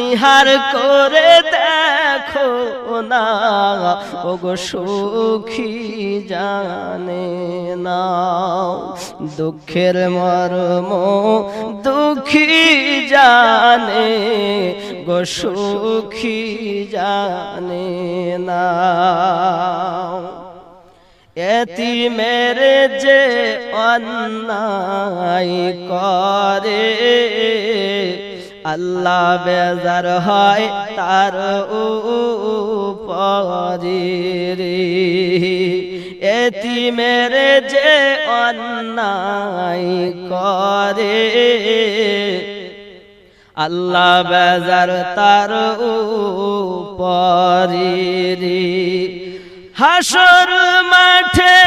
নিহার করে দেখো না, ওগো সুখী জানে না। দুঃখের মর্ম দুঃখী জানে গো, সুখী জানে না। এতিমের যে অন্যায় করে আল্লাহ বেজার হয় তার উপরে রে। এতিমের যে অন্যায় করে আল্লাহ বেজার তার উপরে রে। হাসর মাঠে